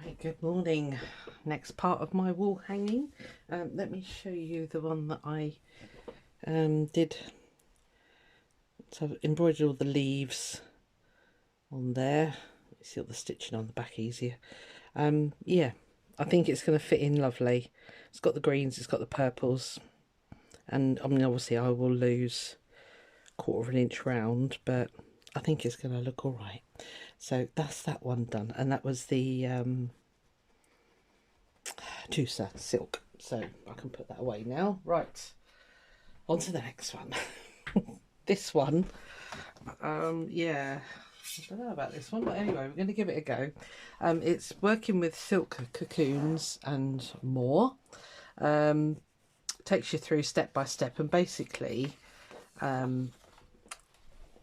Right, good morning. Next part of my wall hanging. Let me show you the one that I did. So I've embroidered all the leaves on there. You see all the stitching on the back easier. Yeah, I think it's going to fit in lovely. It's got the greens, it's got the purples, and I mean obviously I will lose 1/4 of an inch round, but I think it's going to look all right. So that's that one done, and that was the Tusa silk, so I can put that away now. Right, on to the next one. This one, yeah, I don't know about this one, but anyway, we're going to give it a go. It's working with silk cocoons and more. Takes you through step by step, and basically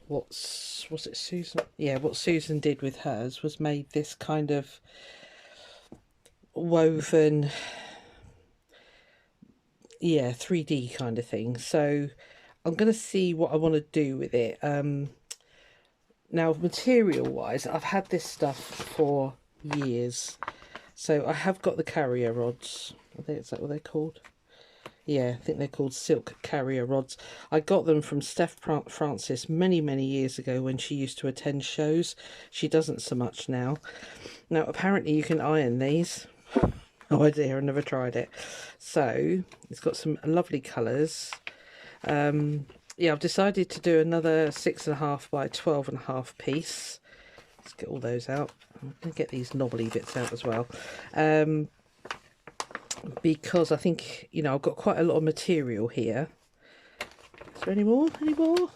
was it Susan? Yeah, what Susan did with hers was made this kind of woven, yeah, 3D kind of thing. So I'm going to see what I want to do with it. Now, material wise, I've had this stuff for years, so I have got the carrier rods. I think is that what they're called? Yeah, I think they're called silk carrier rods. I got them from Steph Francis many years ago when she used to attend shows. She doesn't so much now. Now apparently you can iron these. No idea, I never tried it. So it's got some lovely colours. Yeah, I've decided to do another 6.5 by 12.5 piece. Let's get all those out. I'm going to get these knobbly bits out as well. Because I think, you know, I've got quite a lot of material here. Is there any more? Any more?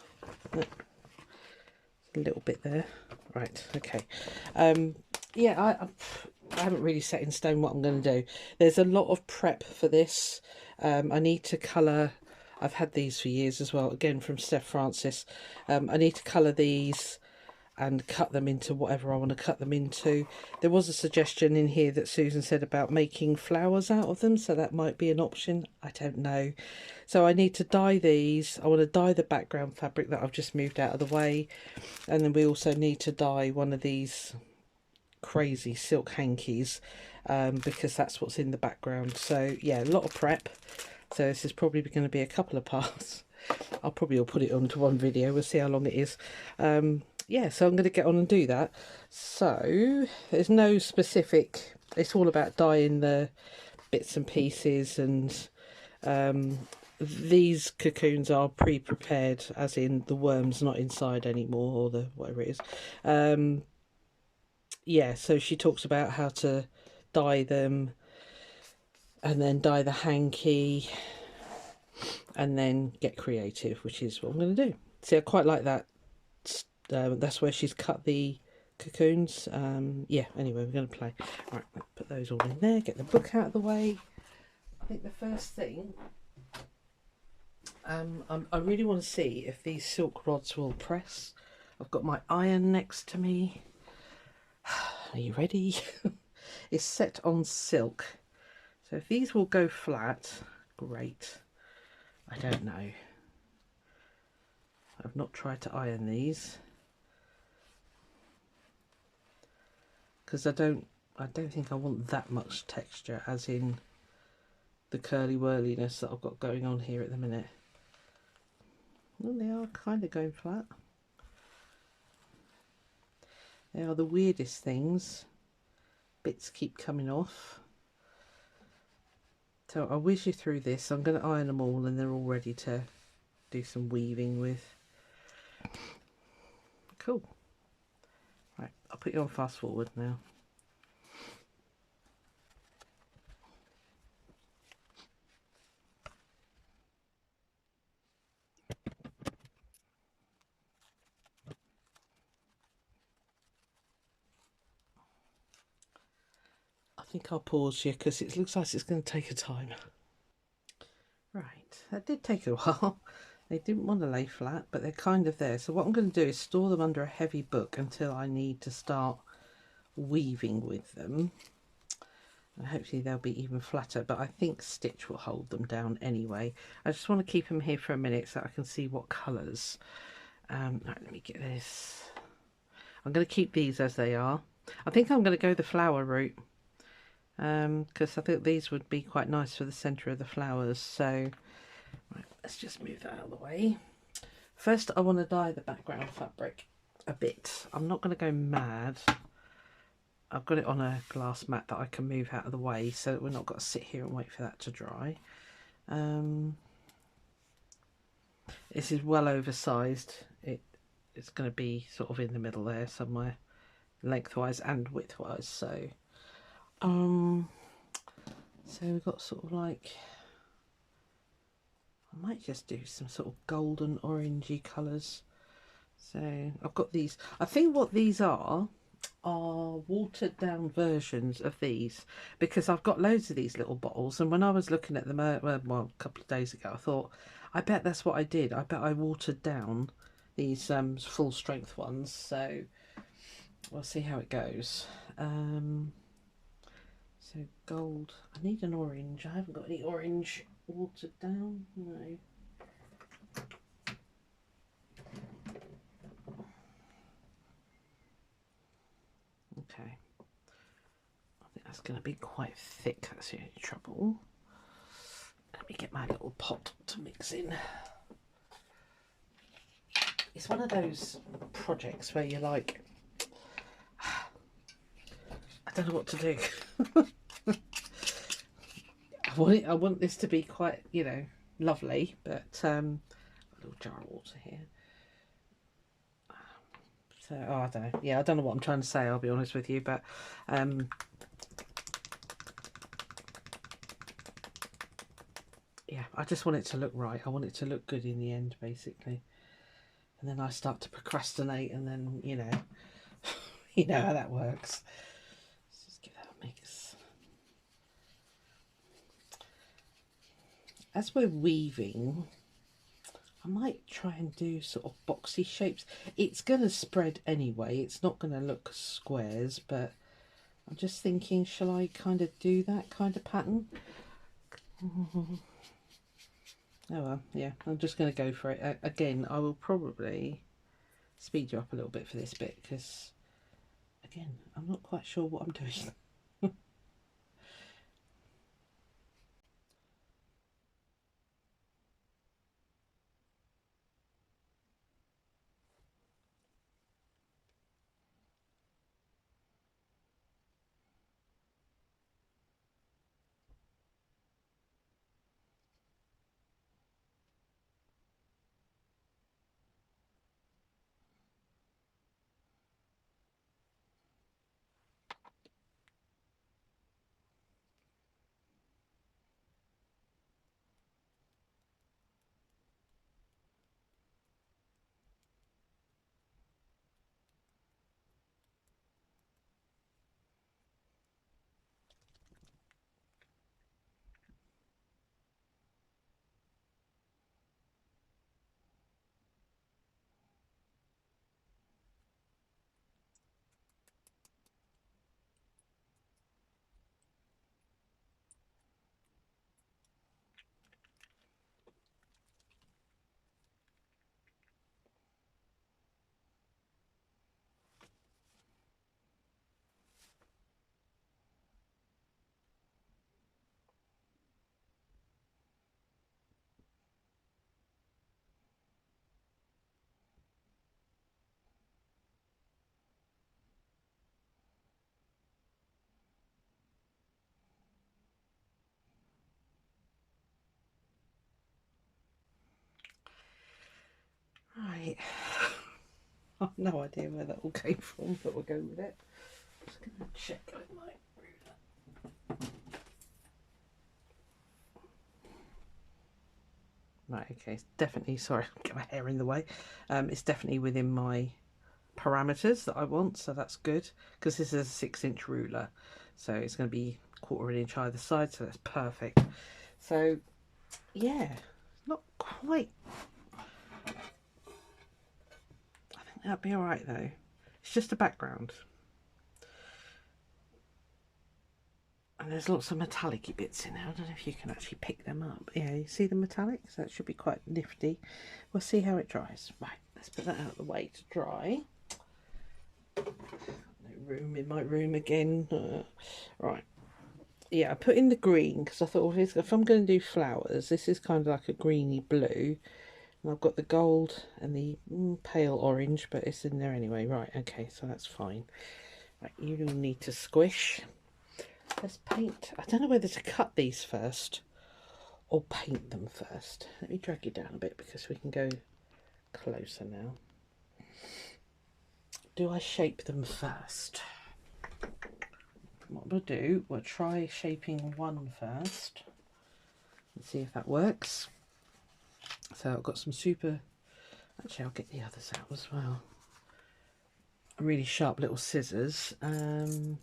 No. A little bit there. Right, okay. Yeah, I haven't really set in stone what I'm going to do. There's a lot of prep for this. I need to colour. I've had these for years as well, again from Steph Francis. I need to colour these and cut them into whatever I want to cut them into. There was a suggestion in here that Susan said about making flowers out of them, so that might be an option. I don't know. So I need to dye these. I want to dye the background fabric that I've just moved out of the way, and then we also need to dye one of these crazy silk hankies, because that's what's in the background. So yeah, a lot of prep. So this is probably going to be a couple of parts. I'll probably put it onto one video. We'll see how long it is. Yeah, so I'm going to get on and do that. So there's no specific, it's all about dyeing the bits and pieces, and these cocoons are pre-prepared, as in the worm's not inside anymore, or the whatever it is. Yeah, so she talks about how to dye them and then dye the hanky and then get creative, which is what I'm going to do. See, I quite like that. That's where she's cut the cocoons. Yeah, anyway, we're going to play. Right, put those all in there, get the book out of the way. I think the first thing, I really want to see if these silk rods will press. I've got my iron next to me. Are you ready? It's set on silk. So if these will go flat, great. I don't know. I've not tried to iron these because I don't think I want that much texture, as in the curly whirliness that I've got going on here at the minute. Well, they are kind of going flat. They are the weirdest things. Bits keep coming off. So I'll whiz you through this. I'm going to iron them all and they're all ready to do some weaving with. Cool. Right, I'll put you on fast forward now. I think I'll pause here because it looks like it's going to take a time. Right, that did take a while. They didn't want to lay flat, but they're kind of there. So what I'm going to do is store them under a heavy book until I need to start weaving with them. And hopefully they'll be even flatter, but I think stitch will hold them down anyway. I just want to keep them here for a minute so I can see what colours. Right, let me get this. I'm going to keep these as they are. I think I'm going to go the flower route. because I think these would be quite nice for the centre of the flowers. So right, let's just move that out of the way. First I want to dye the background fabric a bit. I'm not going to go mad. I've got it on a glass mat that I can move out of the way so that we're not got to sit here and wait for that to dry. This is well oversized. It's going to be sort of in the middle there somewhere, lengthwise and widthwise. So we've got sort of like, I might just do some sort of golden orangey colours. So I've got these. I think what these are watered down versions of these, because I've got loads of these little bottles, and when I was looking at them well, a couple of days ago, I thought, I bet that's what I did. I bet I watered down these full strength ones. So we'll see how it goes. So gold, I need an orange. I haven't got any orange watered down, no. Okay, I think that's going to be quite thick, that's the only trouble. Let me get my little pot to mix in. It's one of those projects where you're like, I don't know what to do. I want this to be quite, you know, lovely, but a little jar of water here. So, oh, I don't know. Yeah, I don't know what I'm trying to say, I'll be honest with you, but yeah, I just want it to look right. I want it to look good in the end, basically. And then I start to procrastinate, and then, you know, you know how that works. Let's just give that a mix. As we're weaving, I might try and do sort of boxy shapes. It's going to spread anyway. It's not going to look squares, but I'm just thinking, shall I kind of do that kind of pattern? Oh well, yeah, I'm just going to go for it. Again, I will probably speed you up a little bit for this bit, because, again, I'm not quite sure what I'm doing. Right. I've no idea where that all came from, but we'll go with it. Just going to check with my ruler. Right, okay, it's definitely, sorry, get my hair in the way. It's definitely within my parameters that I want, so that's good, because this is a 6-inch ruler, so it's going to be 1/4 inch either side, so that's perfect. So yeah, not quite, I think that'd be all right though. It's just a background, and there's lots of metallic bits in there. I don't know if you can actually pick them up. Yeah, you see the metallics? That should be quite nifty. We'll see how it dries. Right, let's put that out of the way to dry. No room in my room again. Right. yeah, I put in the green because I thought, well, if I'm going to do flowers, this is kind of like a greeny blue. And I've got the gold and the pale orange, but it's in there anyway. Right, okay, so that's fine. Right, you will need to squish. Let's paint. I don't know whether to cut these first or paint them first. Let me drag you down a bit because we can go closer now. Do I shape them first? What we'll do, we'll try shaping one first and see if that works. So I've got some super, actually I'll get the others out as well. Really sharp little scissors. I'm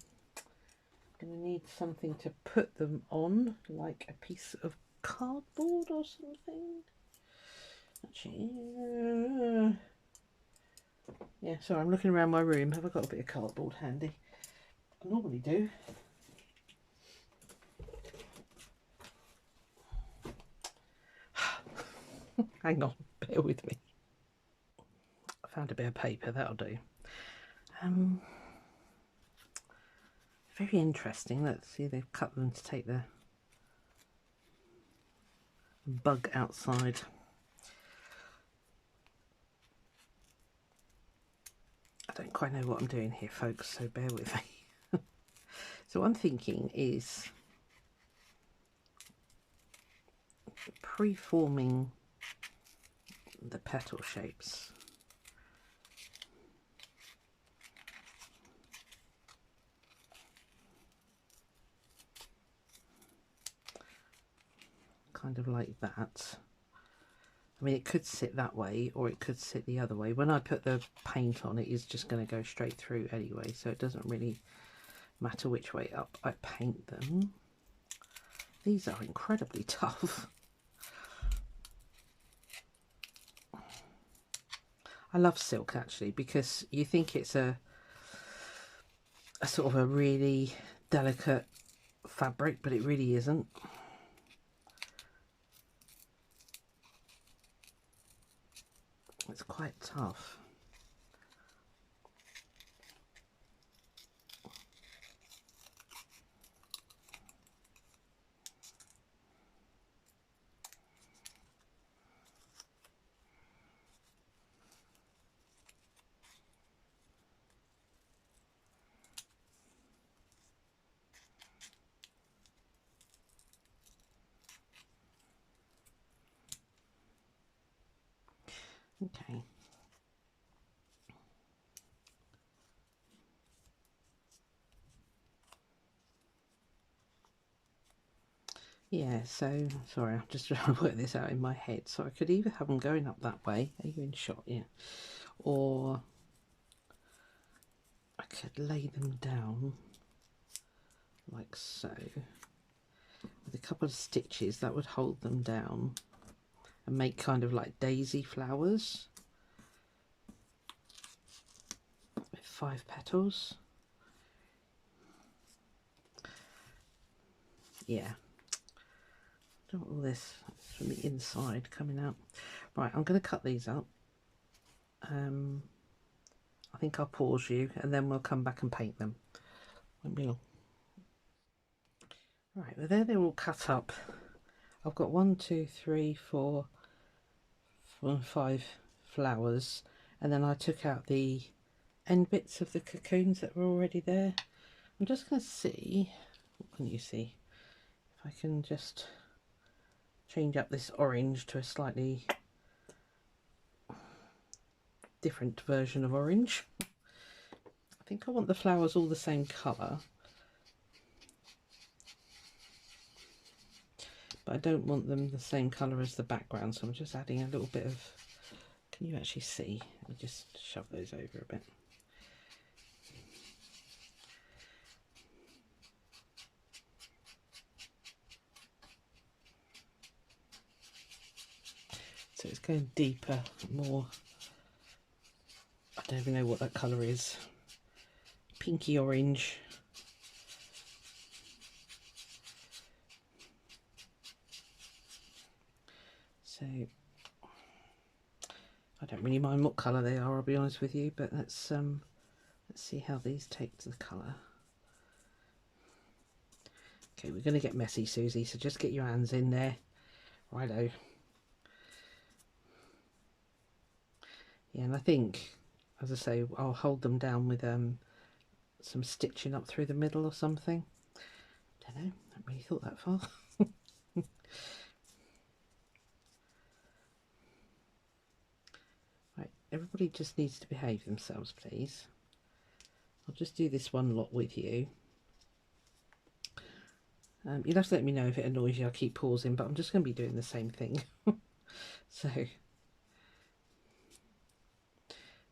going to need something to put them on, like a piece of cardboard or something. Actually, yeah, sorry, I'm looking around my room. Have I got a bit of cardboard handy? I normally do. Hang on, bear with me. I found a bit of paper, that'll do. Very interesting. Let's see, they've cut them to take the bug outside. I don't quite know what I'm doing here, folks, so bear with me. So what I'm thinking is pre-forming the petal shapes. Kind of like that. I mean, it could sit that way or it could sit the other way. When I put the paint on, it is just going to go straight through anyway, so it doesn't really matter which way up I paint them. These are incredibly tough. I love silk actually, because you think it's a sort of a really delicate fabric, but it really isn't. It's quite tough. Okay. Yeah, so, sorry, I'm just trying to work this out in my head. So I could either have them going up that way, are you in shot? Yeah. Or I could lay them down like so, with a couple of stitches that would hold them down and make kind of like daisy flowers with 5 petals. Yeah. Don't want all this from the inside coming out. Right, I'm going to cut these up. I think I'll pause you and then we'll come back and paint them. Won't be long. Right, well there they're all cut up. I've got 1, 2, 3, 4, 5 flowers, and then I took out the end bits of the cocoons that were already there. I'm just going to see, what can you see, if I can just change up this orange to a slightly different version of orange. I think I want the flowers all the same colour, but I don't want them the same colour as the background, so I'm just adding a little bit of, can you actually see? Let me just shove those over a bit. So it's going deeper, more, I don't even know what that colour is, pinky orange. So I don't really mind what colour they are, I'll be honest with you, but let's see how these take to the colour. Okay, we're going to get messy, Susie, so just get your hands in there. Righto. Yeah, and I think, as I say, I'll hold them down with some stitching up through the middle or something. Don't know, I haven't really thought that far. Right, everybody just needs to behave themselves, please. I'll just do this one lot with you. You'll have to let me know if it annoys you. I keep pausing, but I'm just going to be doing the same thing. So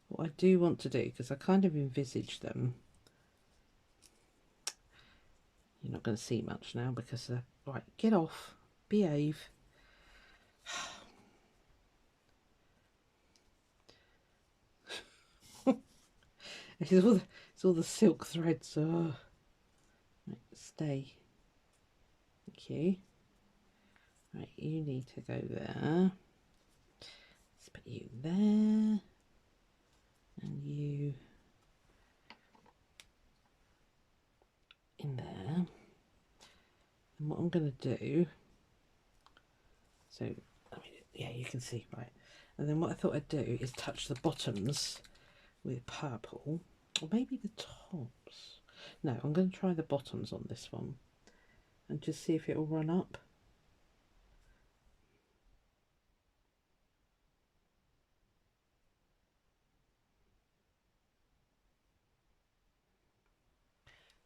what I do want to do, because I kind of envisage them, you're not going to see much now because right, get off, behave. It's all the silk threads. Oh. Right, stay. Thank you. Right, you need to go there. Let's put you there. And you in there. And what I'm going to do, so, I mean, yeah, you can see, right. And then what I thought I'd do is touch the bottoms with purple, or maybe the tops. No, I'm going to try the bottoms on this one and just see if it will run up.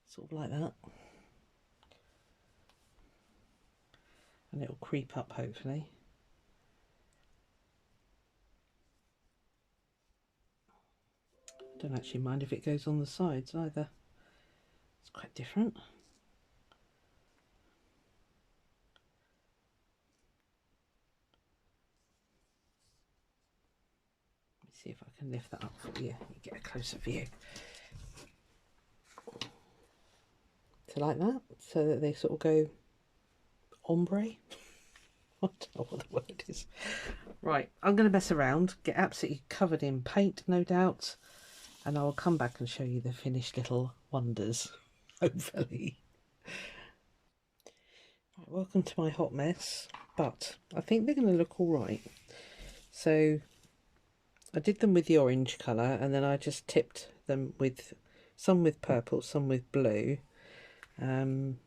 Sort of like that. And it'll creep up, hopefully. Don't actually mind if it goes on the sides either. It's quite different. Let me see if I can lift that up for you. You get a closer view. So like that, so that they sort of go ombre. I don't know what the word is. Right, I'm going to mess around, get absolutely covered in paint, no doubt, and I'll come back and show you the finished little wonders, hopefully. Right, welcome to my hot mess, but I think they're going to look all right. So I did them with the orange colour, and then I just tipped them with some with purple, some with blue.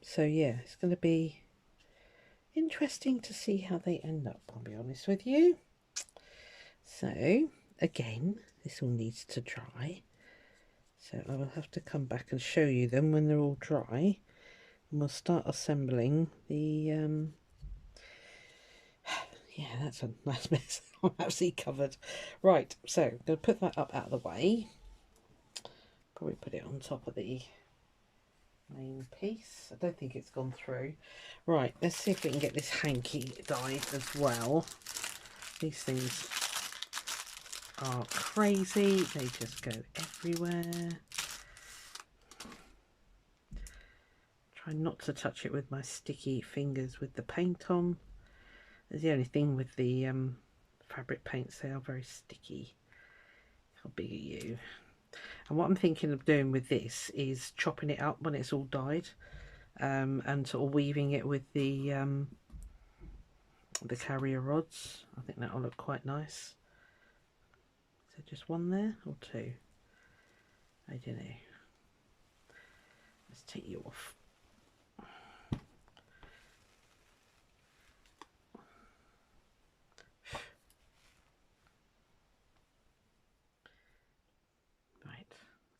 So yeah, it's going to be interesting to see how they end up, I'll be honest with you. So again, this all needs to dry, so I will have to come back and show you them when they're all dry, and we'll start assembling the yeah, that's a nice mess. I'm absolutely covered. Right, so I'm going to put that up out of the way, probably put it on top of the main piece. I don't think it's gone through. Right, let's see if we can get this hanky dyed as well. These things are crazy, they just go everywhere. Try not to touch it with my sticky fingers with the paint on. That's the only thing with the fabric paints, they are very sticky. How big are you? And what I'm thinking of doing with this is chopping it up when it's all dyed, and sort of weaving it with the carrier rods. I think that will look quite nice. So just one there or two? I don't know. Let's take you off. Right,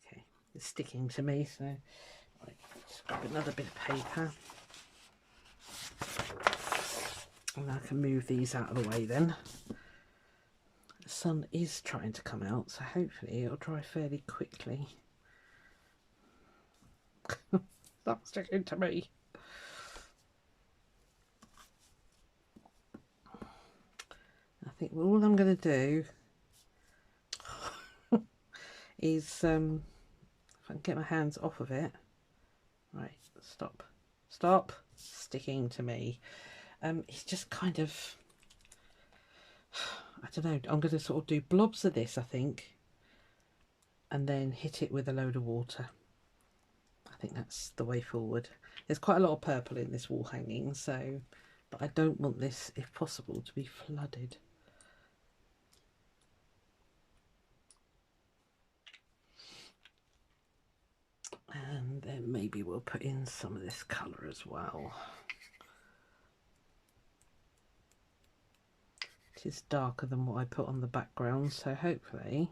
okay, it's sticking to me, so right, just grab another bit of paper. And I can move these out of the way then. The sun is trying to come out, so hopefully it'll dry fairly quickly. That's sticking to me. I think all I'm going to do is, if I can get my hands off of it. Right, stop. Stop sticking to me. It's just kind of, I don't know, I'm going to sort of do blobs of this, I think, and then hit it with a load of water. I I think that's the way forward. There's quite a lot of purple in this wall hanging, so, but I don't want this, if possible, to be flooded. And then maybe we'll put in some of this colour as well. It is darker than what I put on the background, so hopefully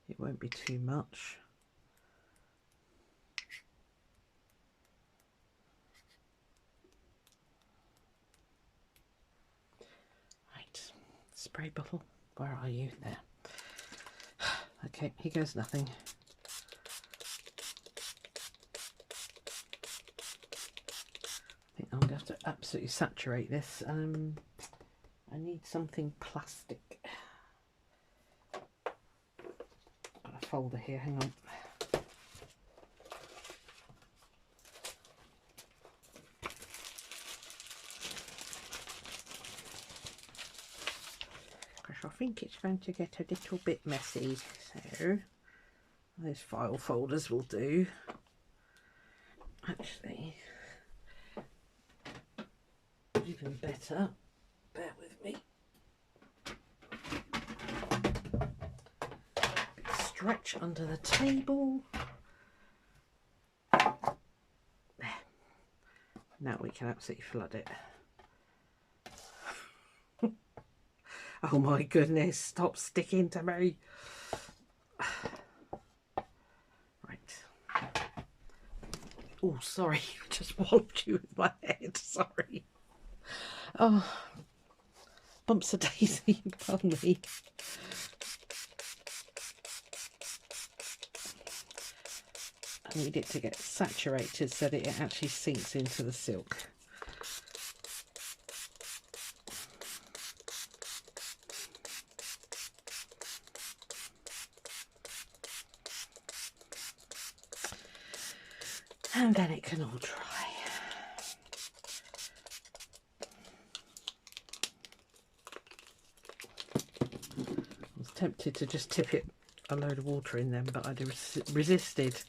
it won't be too much. Right, spray bottle, where are you? There. Okay, here goes nothing. I think I'm going to have to absolutely saturate this. I need something plastic. Got a folder here, hang on. I think it's going to get a little bit messy, so those file folders will do. Actually, even better, bear with me. Stretch under the table. There. Now we can absolutely flood it. Oh my goodness, stop sticking to me. Right. Oh, sorry, I just walloped you with my head, sorry. Oh, bumps of daisy, pardon me. I need it to get saturated so that it actually sinks into the silk. And then it can all dry. I was tempted to just tip it a load of water in them, but I resisted.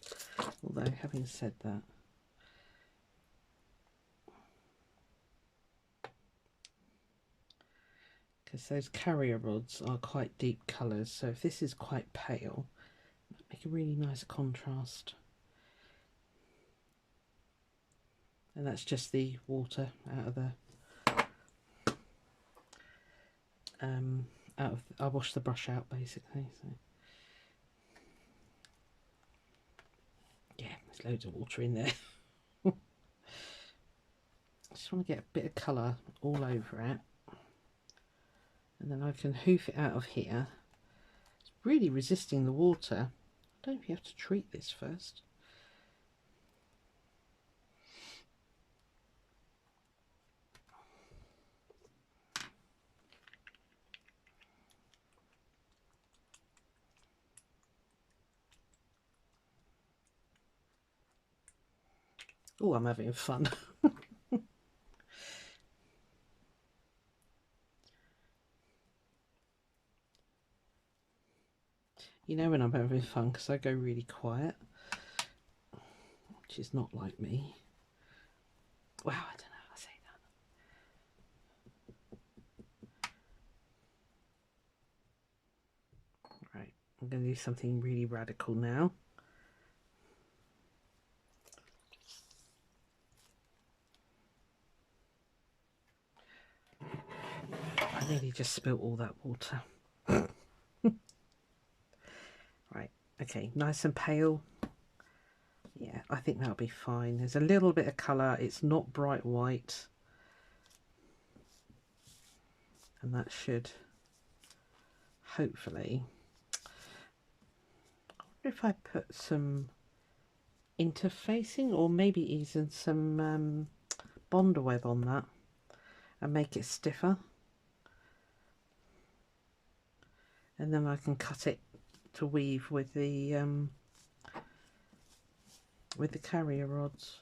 Although, having said that, because those carrier rods are quite deep colours, so if this is quite pale, make a really nice contrast. And that's just the water out of the I washed the brush out basically, so yeah, there's loads of water in there. I just want to get a bit of colour all over it, and then I can hoof it out of here. It's really resisting the water. I don't know if you have to treat this first. Oh, I'm having fun. You know when I'm having fun, because I go really quiet, which is not like me. Wow, I don't know how to say that. Right, I'm going to do something really radical now. I nearly just spilt all that water. Right, okay, nice and pale. Yeah, I think that'll be fine. There's a little bit of colour. It's not bright white. And that should hopefully... I wonder if I put some interfacing or maybe even some Bonder web on that and make it stiffer. And then I can cut it to weave with the carrier rods.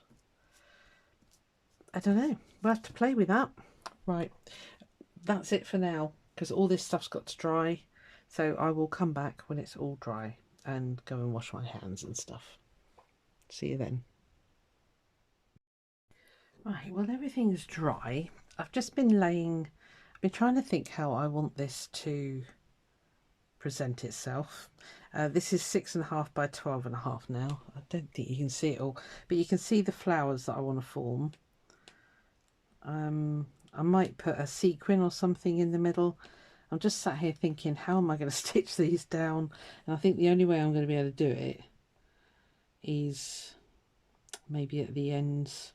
I don't know, we'll have to play with that. Right, that's it for now, because all this stuff's got to dry, so I will come back when it's all dry and go and wash my hands and stuff. See you then. Right, well, everything's dry. I've just been trying to think how I want this to present itself. This is 6.5 by 12.5 now. I don't think you can see it all, but you can see the flowers that I want to form. I might put a sequin or something in the middle. I'm just sat here thinking, how am I going to stitch these down? And I think the only way I'm going to be able to do it is maybe at the ends.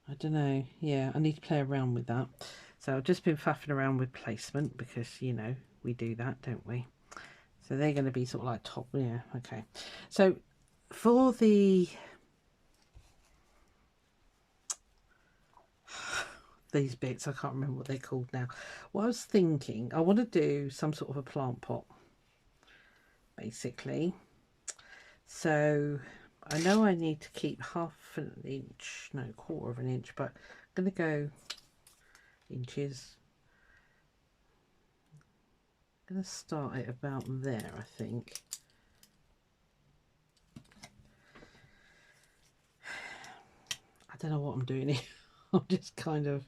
I don't know. Yeah, I need to play around with that. So I've just been faffing around with placement because, you know, we do that, don't we? So they're going to be sort of like top. Yeah, okay. So for the these bits, I can't remember what they're called now. What I was thinking, I want to do some sort of a plant pot, basically. So I know I need to keep 1/2 an inch, no, 1/4 of an inch, but I'm going to go inches. I'm going to start it about there, I think. I don't know what I'm doing here. I'm just kind of,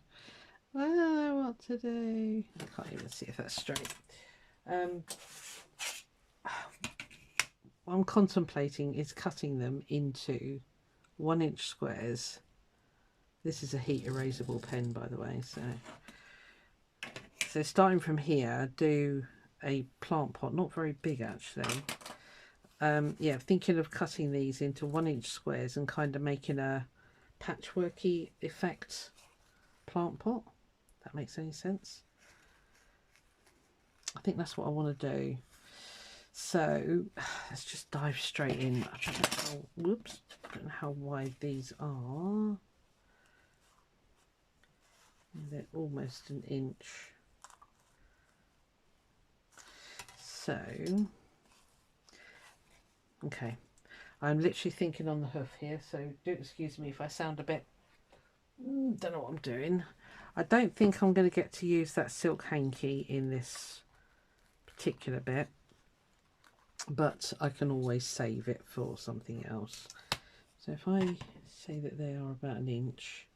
I don't know what to do. I can't even see if that's straight. What I'm contemplating is cutting them into 1-inch squares. This is a heat erasable pen, by the way. So starting from here, do a plant pot, not very big actually. Yeah, thinking of cutting these into 1-inch squares and kind of making a patchworky effect plant pot. If that makes any sense. I think that's what I want to do. So let's just dive straight in. I don't know how, whoops, I don't know how wide these are. They're almost an inch. So, okay, I'm literally thinking on the hoof here, so do excuse me if I sound a bit, don't know what I'm doing. I don't think I'm going to get to use that silk hanky in this particular bit, but I can always save it for something else. So if I say that they are about an inch,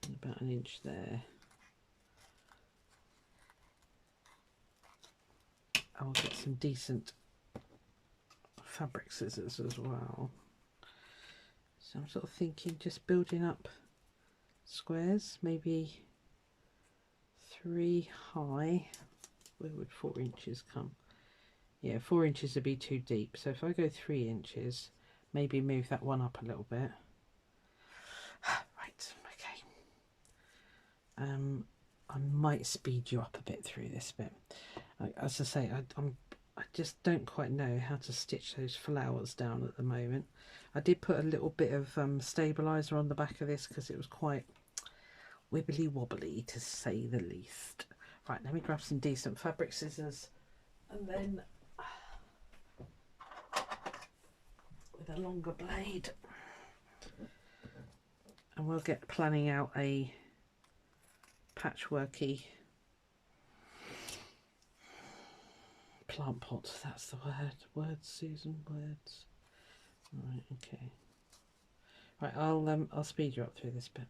and about an inch there, I'll get some decent fabric scissors as well. So I'm sort of thinking just building up squares, maybe 3 high. Where would 4 inches come? Yeah, 4 inches would be too deep. So if I go 3 inches, maybe move that one up a little bit. Right, okay. I might speed you up a bit through this bit. As I say, I just don't quite know how to stitch those flowers down at the moment. I did put a little bit of stabiliser on the back of this because it was quite wibbly wobbly to say the least. Right, let me grab some decent fabric scissors and then with a longer blade, and we'll get planning out a patchworky plant pot. That's the word. Words, Susan, words. Right, okay. Right, I'll speed you up through this bit.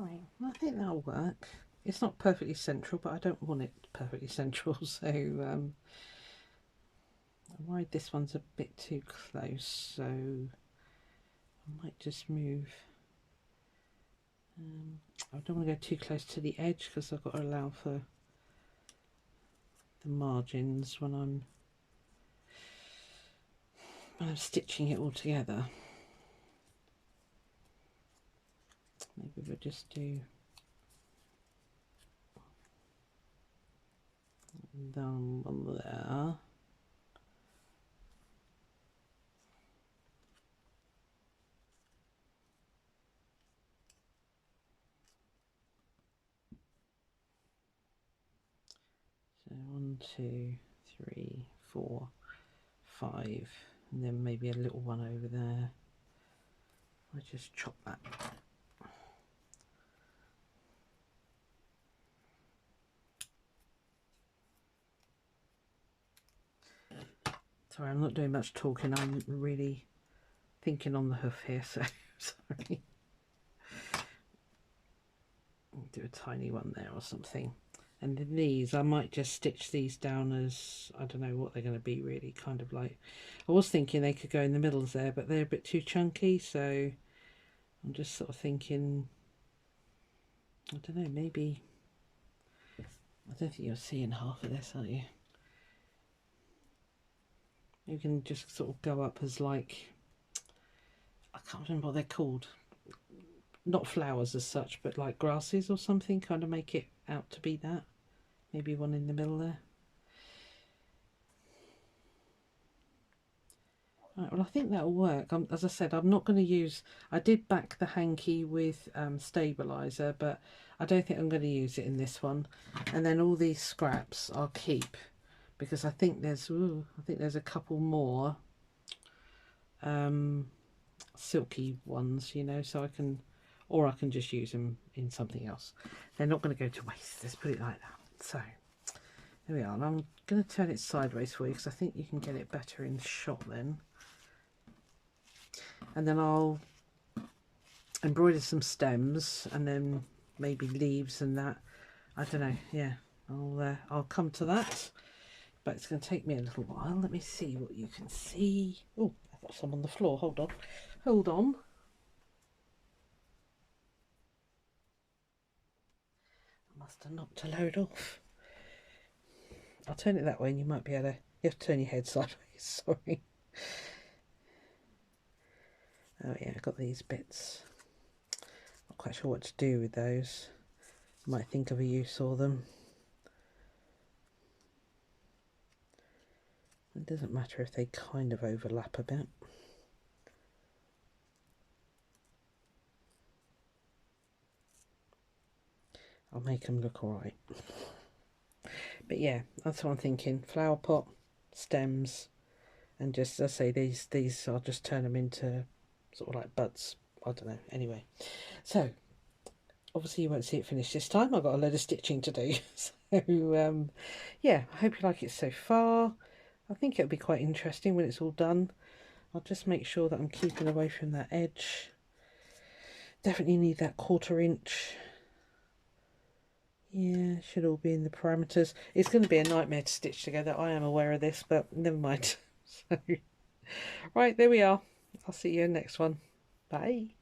Right, I think that'll work. It's not perfectly central, but I don't want it perfectly central, so I'm worried this one's a bit too close, so I might just move. I don't want to go too close to the edge because I've got to allow for the margins when I'm stitching it all together. Maybe we'll just do down on there. So 1, 2, 3, 4, 5, and then maybe a little one over there. I just chop that. Sorry, I'm not doing much talking. I'm really thinking on the hoof here, so sorry. I'll do a tiny one there or something. And then these, I might just stitch these down as, I don't know what they're going to be really, kind of like, I was thinking they could go in the middles there, but they're a bit too chunky, so I'm just sort of thinking, I don't know, maybe, I don't think you're seeing half of this, are you? You can just sort of go up as like, I can't remember what they're called, not flowers as such, but like grasses or something, kind of make it out to be that. Maybe one in the middle there. Right, well, I think that'll work. As I said, I'm not going to use, I did back the hanky with stabiliser, but I don't think I'm going to use it in this one. And then all these scraps I'll keep, because I think there's a couple more silky ones, you know, so I can, or I can just use them in something else. They're not going to go to waste, let's put it like that. So there we are, and I'm going to turn it sideways for you because I think you can get it better in shot then. And then I'll embroider some stems and then maybe leaves and that. I don't know, yeah, I'll come to that, but it's going to take me a little while. Let me see what you can see. Oh, I've got some on the floor. Hold on. I must have knocked a load off. I'll turn it that way and you might be able to, you have to turn your head sideways, sorry. Oh yeah, I've got these bits. Not quite sure what to do with those. Might think of a use for them. It doesn't matter if they kind of overlap a bit. I'll make them look alright. But yeah, that's what I'm thinking. Flower pot, stems, and just, as I say, these I'll just turn them into sort of like buds. I don't know. Anyway, so obviously you won't see it finished this time. I've got a load of stitching to do. So yeah, I hope you like it so far. I think it'll be quite interesting when it's all done. I'll just make sure that I'm keeping away from that edge. Definitely need that 1/4 inch. Yeah, should all be in the parameters. It's going to be a nightmare to stitch together. I am aware of this, but never mind. So, right, there we are. I'll see you in the next one. Bye.